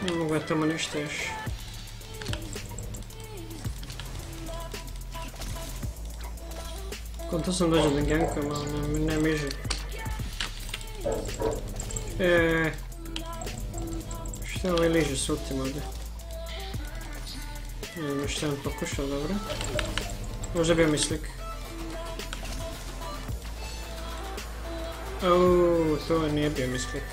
Ne mogu ja tamo ništa još. Konto sam dođe da gankam, ali ne miže. Šta ovaj liže s ultim ovdje? Ne znam šta on pokušao, dobro. Možda bio mi slik. To nije bio mi slik.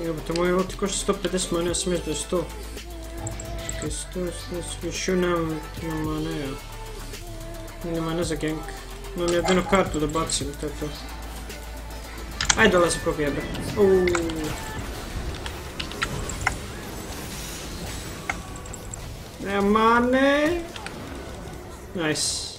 Jebote, moj ulti košta 150 mana, ja sam mislio da je 100. Čekaj, 100, više nemam mana, ja. Nema mana za gank. Imam jedinu kartu da bacim, to je to. Ajde, dolazi ko jebe. Nema mane. Nice.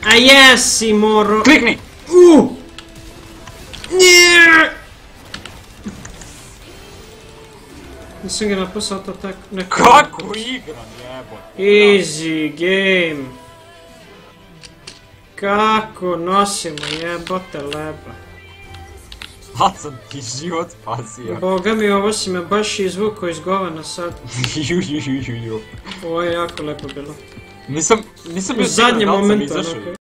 A jesi, moro! Klikni! Nije! Nisam ga napisao to tako neko... Kako igram, jebote? Easy game. Kako nosimo, jebote leba. Sad sam ti život spasio. Boga mi, ovo si me baš izvukao iz govana sad. Ju. Ovo je jako lepo bilo. Nisam bio U zadnjem siguran da li sam momentu, izašao. onako.